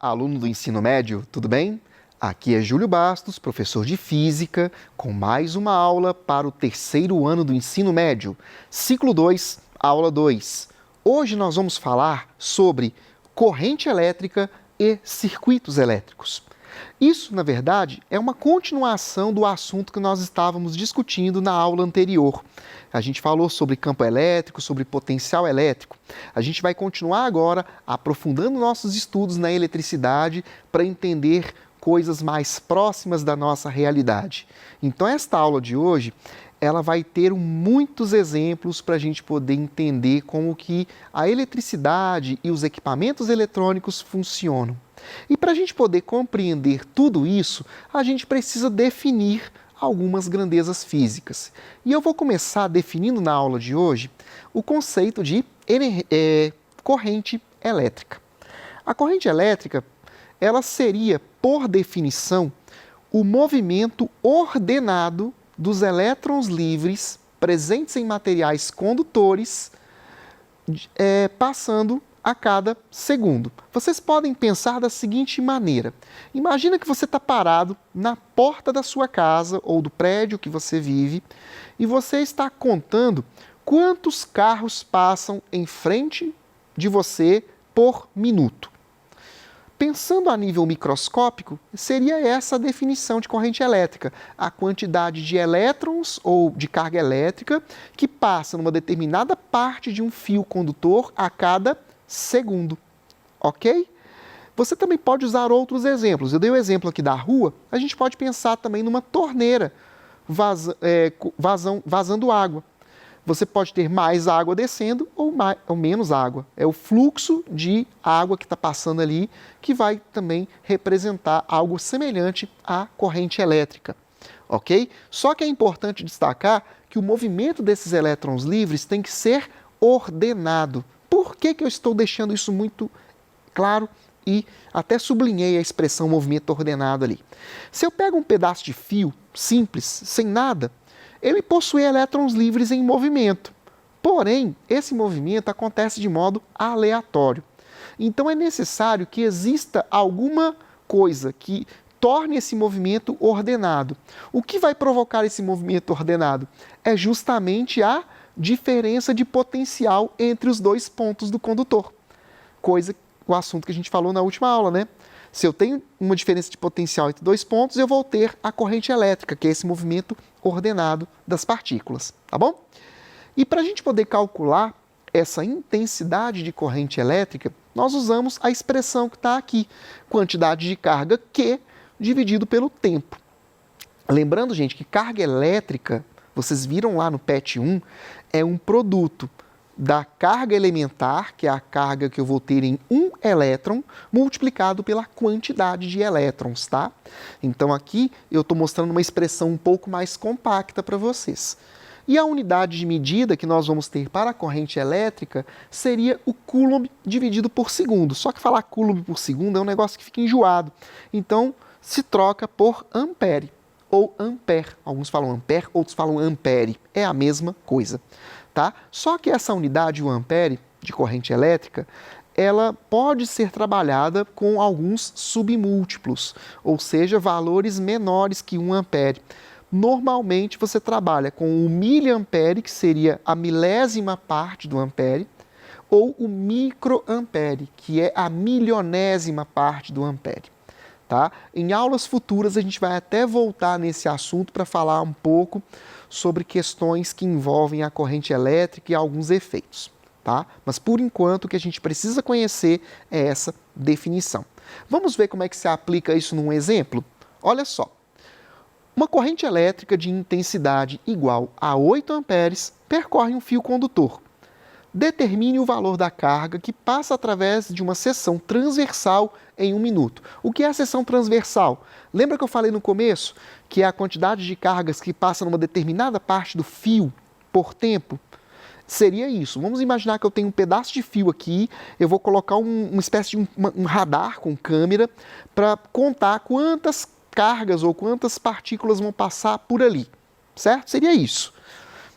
aluno do ensino médio, tudo bem? Aqui é Júlio Bastos, professor de Física, com mais uma aula para o terceiro ano do ensino médio, ciclo 2, aula 2. Hoje nós vamos falar sobre corrente elétrica e circuitos elétricos. Isso, na verdade, é uma continuação do assunto que nós estávamos discutindo na aula anterior. A gente falou sobre campo elétrico, sobre potencial elétrico. A gente vai continuar agora aprofundando nossos estudos na eletricidade para entender coisas mais próximas da nossa realidade. Então, esta aula de hoje, ela vai ter muitos exemplos para a gente poder entender como que a eletricidade e os equipamentos eletrônicos funcionam. E para a gente poder compreender tudo isso, a gente precisa definir algumas grandezas físicas. E eu vou começar definindo na aula de hoje o conceito de corrente elétrica. A corrente elétrica, ela seria, por definição, o movimento ordenado dos elétrons livres presentes em materiais condutores, passando a cada segundo. Vocês podem pensar da seguinte maneira. Imagina que você está parado na porta da sua casa ou do prédio que você vive e você está contando quantos carros passam em frente de você por minuto. Pensando a nível microscópico, seria essa a definição de corrente elétrica, a quantidade de elétrons ou de carga elétrica que passa numa determinada parte de um fio condutor a cada segundo, ok? Você também pode usar outros exemplos. Eu dei o exemplo aqui da rua, a gente pode pensar também numa torneira vazando água. Você pode ter mais água descendo ou menos água. É o fluxo de água que está passando ali que vai também representar algo semelhante à corrente elétrica, ok? Só que é importante destacar que o movimento desses elétrons livres tem que ser ordenado. Por que eu estou deixando isso muito claro e até sublinhei a expressão movimento ordenado ali? Se eu pego um pedaço de fio simples, sem nada, ele possui elétrons livres em movimento. Porém, esse movimento acontece de modo aleatório. Então é necessário que exista alguma coisa que torne esse movimento ordenado. O que vai provocar esse movimento ordenado? É justamente a diferença de potencial entre os dois pontos do condutor. O assunto que a gente falou na última aula, né? Se eu tenho uma diferença de potencial entre dois pontos, eu vou ter a corrente elétrica, que é esse movimento ordenado das partículas, tá bom? E para a gente poder calcular essa intensidade de corrente elétrica, nós usamos a expressão que está aqui, quantidade de carga Q dividido pelo tempo. Lembrando, gente, que carga elétrica, vocês viram lá no PET 1, é um produto da carga elementar, que é a carga que eu vou ter em um elétron, multiplicado pela quantidade de elétrons, tá? Então aqui eu estou mostrando uma expressão um pouco mais compacta para vocês. E a unidade de medida que nós vamos ter para a corrente elétrica seria o Coulomb dividido por segundo. Só que falar Coulomb por segundo é um negócio que fica enjoado. Então se troca por ampere ou ampere. Alguns falam ampere, outros falam ampere. É a mesma coisa. Tá? Só que essa unidade, o ampere, de corrente elétrica, ela pode ser trabalhada com alguns submúltiplos, ou seja, valores menores que 1 ampere. Normalmente você trabalha com o miliampere, que seria a milésima parte do ampere, ou o microampere, que é a milionésima parte do ampere. Tá? Em aulas futuras a gente vai até voltar nesse assunto para falar um pouco sobre questões que envolvem a corrente elétrica e alguns efeitos, tá? Mas por enquanto o que a gente precisa conhecer é essa definição. Vamos ver como é que se aplica isso num exemplo? Olha só, uma corrente elétrica de intensidade igual a 8 amperes percorre um fio condutor. Determine o valor da carga que passa através de uma seção transversal em 1 minuto. O que é a seção transversal? Lembra que eu falei no começo que é a quantidade de cargas que passa numa determinada parte do fio por tempo? Seria isso. Vamos imaginar que eu tenho um pedaço de fio aqui, eu vou colocar uma espécie de um radar com câmera para contar quantas cargas ou quantas partículas vão passar por ali, certo? Seria isso.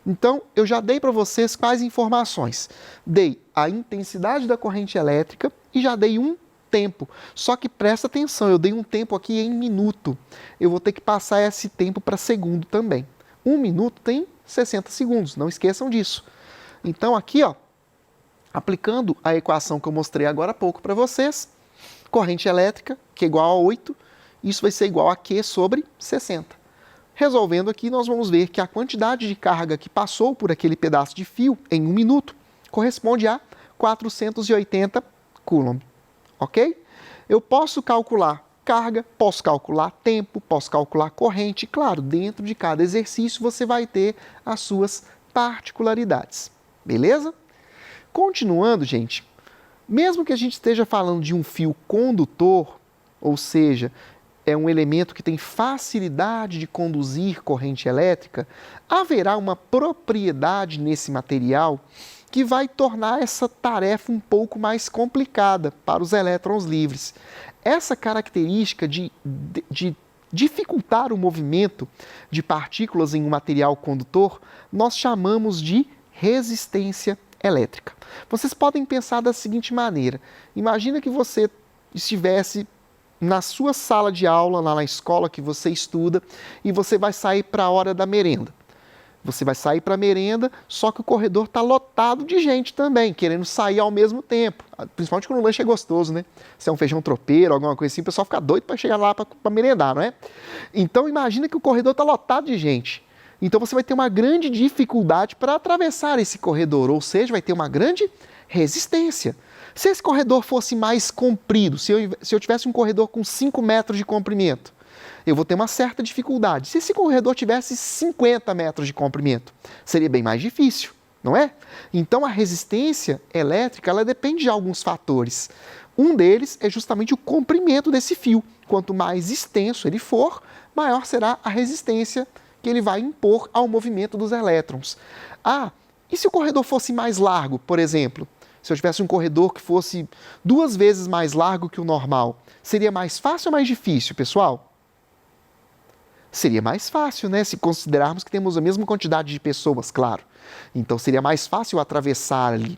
Então, eu já dei para vocês quais informações? Dei a intensidade da corrente elétrica e já dei um tempo. Só que presta atenção, eu dei um tempo aqui em minuto. Eu vou ter que passar esse tempo para segundo também. 1 minuto tem 60 segundos, não esqueçam disso. Então aqui, ó, aplicando a equação que eu mostrei agora há pouco para vocês, corrente elétrica, que é igual a 8, isso vai ser igual a Q sobre 60. Resolvendo aqui, nós vamos ver que a quantidade de carga que passou por aquele pedaço de fio em 1 minuto corresponde a 480 Coulomb, ok? Eu posso calcular carga, posso calcular tempo, posso calcular corrente. Claro, dentro de cada exercício você vai ter as suas particularidades, beleza? Continuando, gente, mesmo que a gente esteja falando de um fio condutor, ou seja, é um elemento que tem facilidade de conduzir corrente elétrica, haverá uma propriedade nesse material que vai tornar essa tarefa um pouco mais complicada para os elétrons livres. Essa característica de dificultar o movimento de partículas em um material condutor, nós chamamos de resistência elétrica. Vocês podem pensar da seguinte maneira: imagina que você estivesse na sua sala de aula, lá na escola que você estuda, e você vai sair para a hora da merenda. Você vai sair para a merenda, só que o corredor está lotado de gente também, querendo sair ao mesmo tempo. Principalmente quando o lanche é gostoso, né? Se é um feijão tropeiro, alguma coisa assim, o pessoal fica doido para chegar lá para merendar, não é? Então imagina que o corredor está lotado de gente. Então você vai ter uma grande dificuldade para atravessar esse corredor, ou seja, vai ter uma grande resistência. Se esse corredor fosse mais comprido, se eu tivesse um corredor com 5 metros de comprimento, eu vou ter uma certa dificuldade. Se esse corredor tivesse 50 metros de comprimento, seria bem mais difícil, não é? Então a resistência elétrica, ela depende de alguns fatores. Um deles é justamente o comprimento desse fio. Quanto mais extenso ele for, maior será a resistência que ele vai impor ao movimento dos elétrons. Ah, e se o corredor fosse mais largo, por exemplo? Se eu tivesse um corredor que fosse 2 vezes mais largo que o normal, seria mais fácil ou mais difícil, pessoal? Seria mais fácil, né? Se considerarmos que temos a mesma quantidade de pessoas, claro. Então seria mais fácil atravessar ali.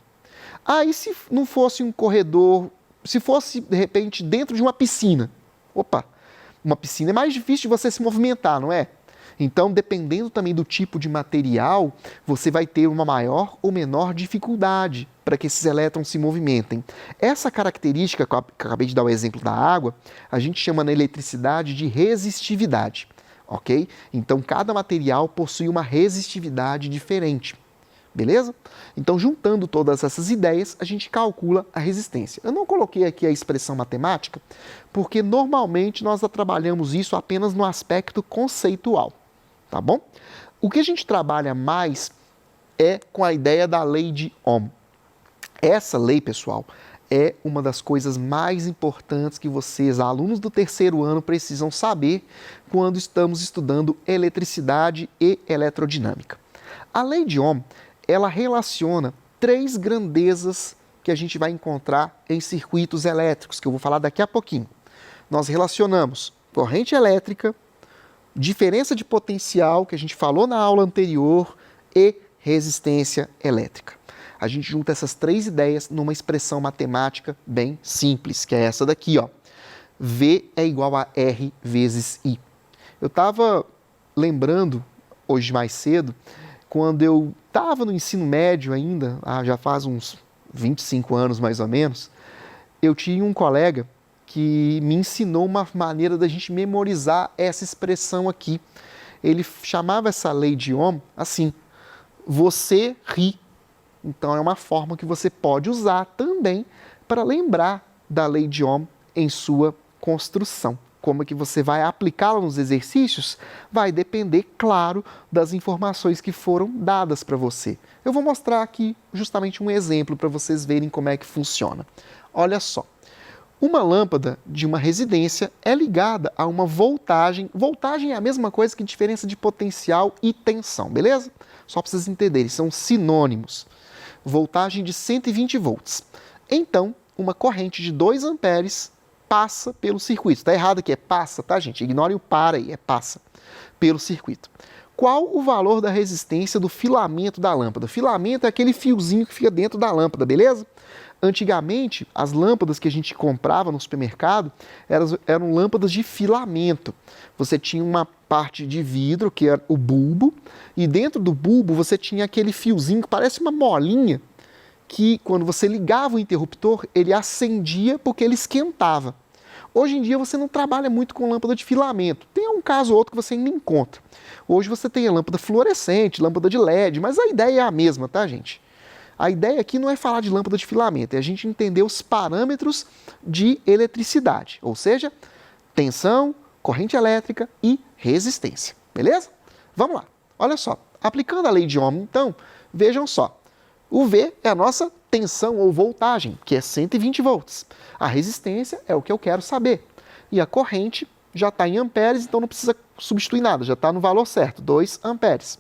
Ah, e se não fosse um corredor, se fosse, de repente, dentro de uma piscina? Opa, uma piscina é mais difícil de você se movimentar, não é? Então, dependendo também do tipo de material, você vai ter uma maior ou menor dificuldade para que esses elétrons se movimentem. Essa característica, que eu acabei de dar o exemplo da água, a gente chama na eletricidade de resistividade, ok? Então, cada material possui uma resistividade diferente, beleza? Então, juntando todas essas ideias, a gente calcula a resistência. Eu não coloquei aqui a expressão matemática, porque normalmente nós trabalhamos isso apenas no aspecto conceitual. Tá bom? O que a gente trabalha mais é com a ideia da lei de Ohm. Essa lei, pessoal, é uma das coisas mais importantes que vocês, alunos do 3º ano, precisam saber quando estamos estudando eletricidade e eletrodinâmica. A lei de Ohm, ela relaciona 3 grandezas que a gente vai encontrar em circuitos elétricos, que eu vou falar daqui a pouquinho. Nós relacionamos corrente elétrica, diferença de potencial, que a gente falou na aula anterior, e resistência elétrica. A gente junta essas 3 ideias numa expressão matemática bem simples, que é essa daqui, ó. V é igual a R vezes I. Eu estava lembrando, hoje mais cedo, quando eu estava no ensino médio ainda, já faz uns 25 anos mais ou menos, eu tinha um colega que me ensinou uma maneira da gente memorizar essa expressão aqui. Ele chamava essa lei de Ohm assim: você ri. Então é uma forma que você pode usar também para lembrar da lei de Ohm em sua construção. Como é que você vai aplicá-la nos exercícios? Vai depender, claro, das informações que foram dadas para você. Eu vou mostrar aqui justamente um exemplo para vocês verem como é que funciona. Olha só. Uma lâmpada de uma residência é ligada a uma voltagem. Voltagem é a mesma coisa que diferença de potencial e tensão, beleza? Só para vocês entenderem, são sinônimos. Voltagem de 120 volts. Então, uma corrente de 2 amperes passa pelo circuito. Está errado aqui, é passa, tá, gente? Ignore o para aí, é passa pelo circuito. Qual o valor da resistência do filamento da lâmpada? Filamento é aquele fiozinho que fica dentro da lâmpada, beleza? Antigamente, as lâmpadas que a gente comprava no supermercado eram lâmpadas de filamento. Você tinha uma parte de vidro, que era o bulbo, e dentro do bulbo você tinha aquele fiozinho que parece uma molinha, que quando você ligava o interruptor, ele acendia porque ele esquentava. Hoje em dia você não trabalha muito com lâmpada de filamento. Tem um caso ou outro que você ainda encontra. Hoje você tem a lâmpada fluorescente, lâmpada de LED, mas a ideia é a mesma, tá, gente? A ideia aqui não é falar de lâmpada de filamento, é a gente entender os parâmetros de eletricidade, ou seja, tensão, corrente elétrica e resistência, beleza? Vamos lá, olha só, aplicando a lei de Ohm, então, vejam só, o V é a nossa tensão ou voltagem, que é 120 volts. A resistência é o que eu quero saber. E a corrente já está em amperes, então não precisa substituir nada, já está no valor certo, 2 amperes.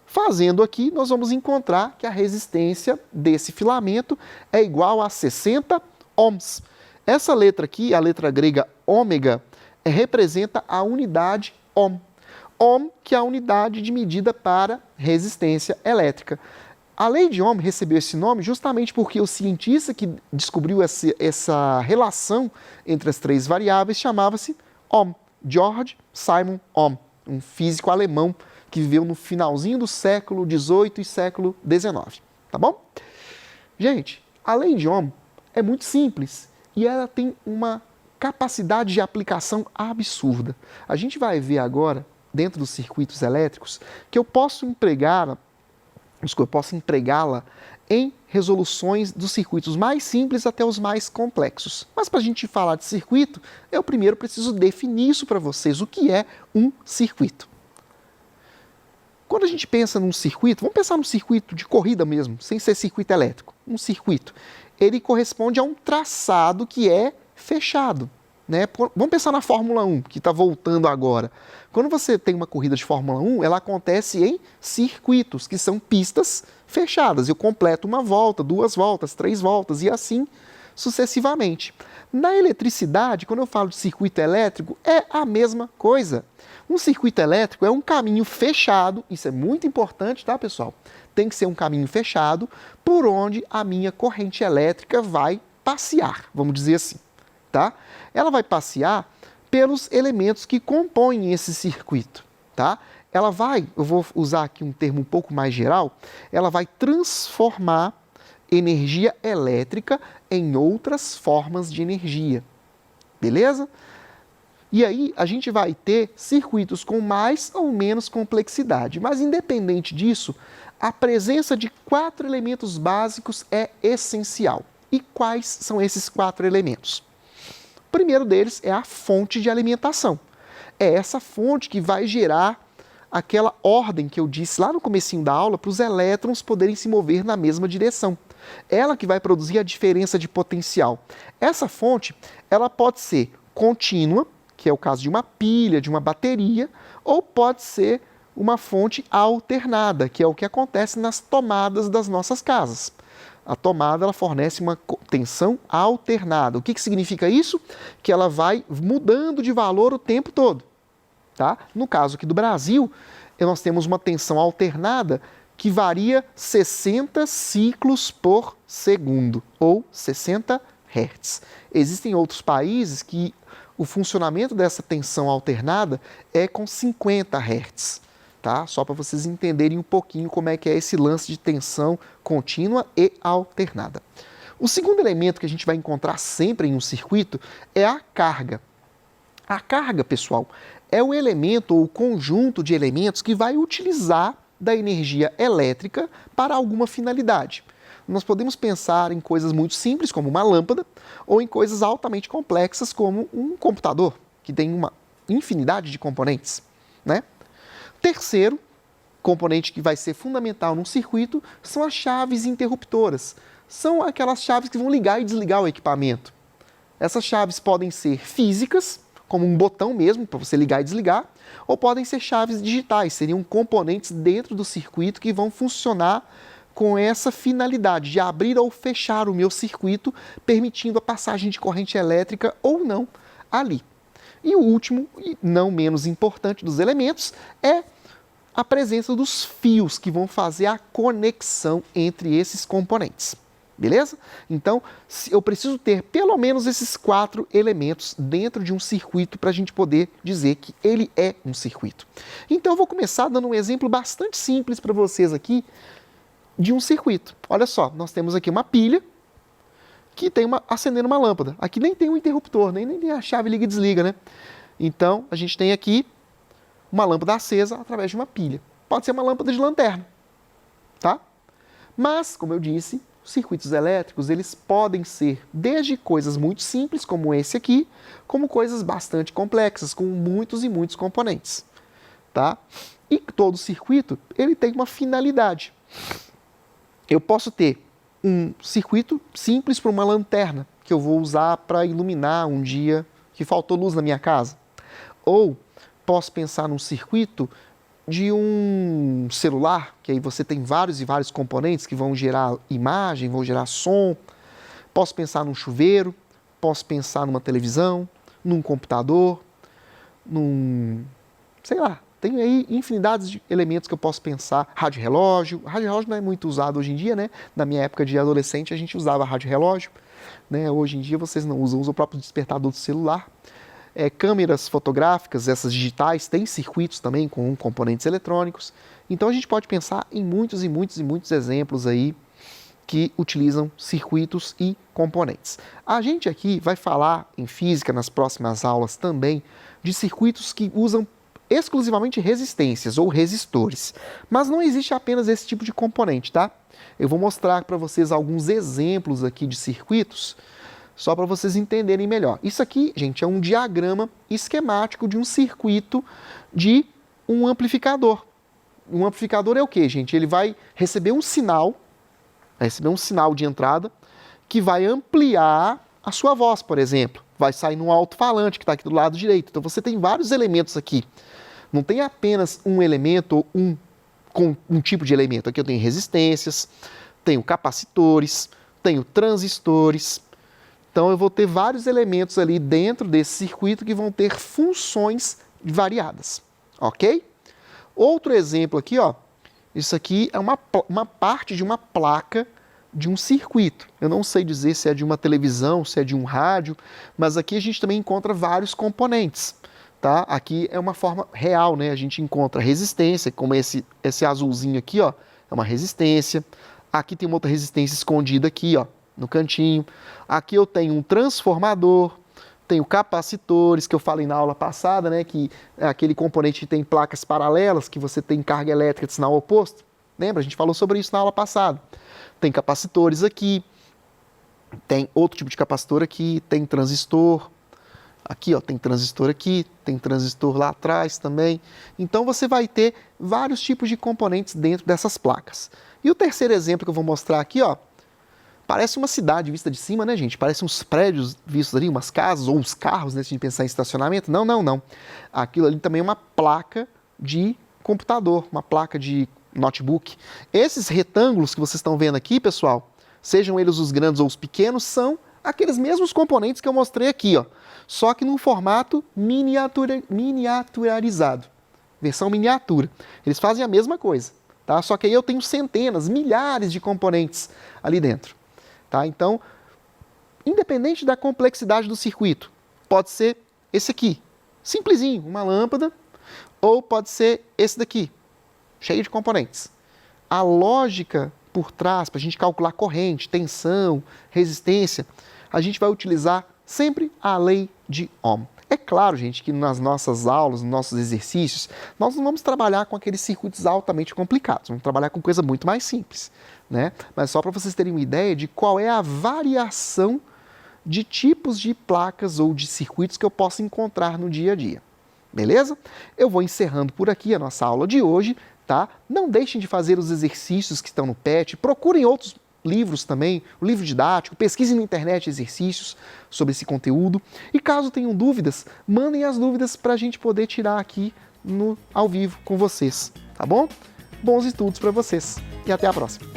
Fazendo aqui, nós vamos encontrar que a resistência desse filamento é igual a 60 ohms. Essa letra aqui, a letra grega ômega, representa a unidade ohm. Ohm, que é a unidade de medida para resistência elétrica. A lei de Ohm recebeu esse nome justamente porque o cientista que descobriu essa relação entre as três variáveis chamava-se Ohm, George Simon Ohm, um físico alemão que viveu no finalzinho do século XVIII e século XIX, tá bom? Gente, a lei de Ohm é muito simples e ela tem uma capacidade de aplicação absurda. A gente vai ver agora, dentro dos circuitos elétricos, que eu posso empregá-la em resoluções dos circuitos mais simples até os mais complexos. Mas para a gente falar de circuito, eu primeiro preciso definir isso para vocês, o que é um circuito. Quando a gente pensa num circuito, vamos pensar num circuito de corrida mesmo, sem ser circuito elétrico. Um circuito, ele corresponde a um traçado que é fechado, né? Vamos pensar na Fórmula 1, que está voltando agora. Quando você tem uma corrida de Fórmula 1, ela acontece em circuitos, que são pistas fechadas. Eu completo uma volta, 2 voltas, 3 voltas e assim sucessivamente. Na eletricidade, quando eu falo de circuito elétrico, é a mesma coisa. Um circuito elétrico é um caminho fechado, isso é muito importante, tá, pessoal? Tem que ser um caminho fechado por onde a minha corrente elétrica vai passear, vamos dizer assim, tá? Ela vai passear pelos elementos que compõem esse circuito, tá? Ela vai, eu vou usar aqui um termo um pouco mais geral, ela vai transformar energia elétrica em outras formas de energia, beleza? E aí a gente vai ter circuitos com mais ou menos complexidade, mas independente disso, a presença de 4 elementos básicos é essencial. E quais são esses 4 elementos? O primeiro deles é a fonte de alimentação. É essa fonte que vai gerar aquela ordem que eu disse lá no comecinho da aula para os elétrons poderem se mover na mesma direção. Ela que vai produzir a diferença de potencial. Essa fonte, ela pode ser contínua, que é o caso de uma pilha, de uma bateria, ou pode ser uma fonte alternada, que é o que acontece nas tomadas das nossas casas. A tomada ela fornece uma tensão alternada. O que significa isso? Que ela vai mudando de valor o tempo todo. Tá? No caso aqui do Brasil, nós temos uma tensão alternada que varia 60 ciclos por segundo, ou 60 Hz. Existem outros países que o funcionamento dessa tensão alternada é com 50 Hz. Tá? Só para vocês entenderem um pouquinho como é que é esse lance de tensão contínua e alternada. O segundo elemento que a gente vai encontrar sempre em um circuito é a carga. A carga, pessoal, é o elemento ou o conjunto de elementos que vai utilizar da energia elétrica para alguma finalidade. Nós podemos pensar em coisas muito simples, como uma lâmpada, ou em coisas altamente complexas, como um computador, que tem uma infinidade de componentes, né? Terceiro componente que vai ser fundamental num circuito são as chaves interruptoras. São aquelas chaves que vão ligar e desligar o equipamento. Essas chaves podem ser físicas, como um botão mesmo, para você ligar e desligar, ou podem ser chaves digitais, seriam componentes dentro do circuito que vão funcionar com essa finalidade de abrir ou fechar o meu circuito, permitindo a passagem de corrente elétrica ou não ali. E o último, e não menos importante dos elementos, é a presença dos fios que vão fazer a conexão entre esses componentes. Beleza? Então, eu preciso ter pelo menos esses 4 elementos dentro de um circuito para a gente poder dizer que ele é um circuito. Então, eu vou começar dando um exemplo bastante simples para vocês aqui de um circuito. Olha só, nós temos aqui uma pilha que tem acendendo uma lâmpada. Aqui nem tem um interruptor, nem tem a chave liga e desliga, né? Então, a gente tem aqui uma lâmpada acesa através de uma pilha. Pode ser uma lâmpada de lanterna, tá? Mas, como eu disse, os circuitos elétricos, eles podem ser desde coisas muito simples, como esse aqui, como coisas bastante complexas, com muitos e muitos componentes, tá? E todo circuito, ele tem uma finalidade. Eu posso ter um circuito simples para uma lanterna, que eu vou usar para iluminar um dia que faltou luz na minha casa. Ou posso pensar num circuito de um celular, que aí você tem vários e vários componentes que vão gerar imagem, vão gerar som. Posso pensar num chuveiro, posso pensar numa televisão, num computador, sei lá, tem aí infinidades de elementos que eu posso pensar. Rádio-relógio. Rádio-relógio não é muito usado hoje em dia, né? Na minha época de adolescente a gente usava rádio-relógio, né? Hoje em dia vocês não usam, usam o próprio despertador do celular. Câmeras fotográficas, essas digitais, têm circuitos também com componentes eletrônicos. Então a gente pode pensar em muitos e muitos e muitos exemplos aí que utilizam circuitos e componentes. A gente aqui vai falar em física nas próximas aulas também de circuitos que usam exclusivamente resistências ou resistores. Mas não existe apenas esse tipo de componente, tá? Eu vou mostrar para vocês alguns exemplos aqui de circuitos, só para vocês entenderem melhor. Isso aqui, gente, é um diagrama esquemático de um circuito de um amplificador. Um amplificador é o quê, gente? Ele vai receber um sinal de entrada que vai ampliar a sua voz, por exemplo. Vai sair num alto-falante que está aqui do lado direito. Então você tem vários elementos aqui. Não tem apenas um elemento ou um tipo de elemento. Aqui eu tenho resistências, tenho capacitores, tenho transistores. Então eu vou ter vários elementos ali dentro desse circuito que vão ter funções variadas, ok? Outro exemplo aqui, ó, isso aqui é uma parte de uma placa de um circuito. Eu não sei dizer se é de uma televisão, se é de um rádio, mas aqui a gente também encontra vários componentes, tá? Aqui é uma forma real, né? A gente encontra resistência, como esse azulzinho aqui, ó, é uma resistência. Aqui tem uma outra resistência escondida aqui, ó, no cantinho. Aqui eu tenho um transformador, tenho capacitores, que eu falei na aula passada, né, que é aquele componente que tem placas paralelas, que você tem carga elétrica de sinal oposto. Lembra? A gente falou sobre isso na aula passada. Tem capacitores aqui, tem outro tipo de capacitor aqui, tem transistor. Aqui, ó, tem transistor aqui, tem transistor lá atrás também. Então você vai ter vários tipos de componentes dentro dessas placas. E o terceiro exemplo que eu vou mostrar aqui, ó, parece uma cidade vista de cima, né, gente? Parece uns prédios vistos ali, umas casas ou uns carros, né, se a gente pensar em estacionamento. Não, não, não. Aquilo ali também é uma placa de computador, uma placa de notebook. Esses retângulos que vocês estão vendo aqui, pessoal, sejam eles os grandes ou os pequenos, são aqueles mesmos componentes que eu mostrei aqui, ó, só que num formato miniaturizado, versão miniatura. Eles fazem a mesma coisa, tá? Só que aí eu tenho centenas, milhares de componentes ali dentro. Tá? Então, independente da complexidade do circuito, pode ser esse aqui, simplesinho, uma lâmpada, ou pode ser esse daqui, cheio de componentes. A lógica por trás, para a gente calcular corrente, tensão, resistência, a gente vai utilizar sempre a lei de Ohm. É claro, gente, que nas nossas aulas, nos nossos exercícios, nós não vamos trabalhar com aqueles circuitos altamente complicados, vamos trabalhar com coisa muito mais simples, né? Mas só para vocês terem uma ideia de qual é a variação de tipos de placas ou de circuitos que eu posso encontrar no dia a dia. Beleza? Eu vou encerrando por aqui a nossa aula de hoje, tá? Não deixem de fazer os exercícios que estão no PET, procurem outros livros também, o livro didático, pesquisem na internet exercícios sobre esse conteúdo. E caso tenham dúvidas, mandem as dúvidas para a gente poder tirar aqui ao vivo com vocês, tá bom? Bons estudos para vocês e até a próxima!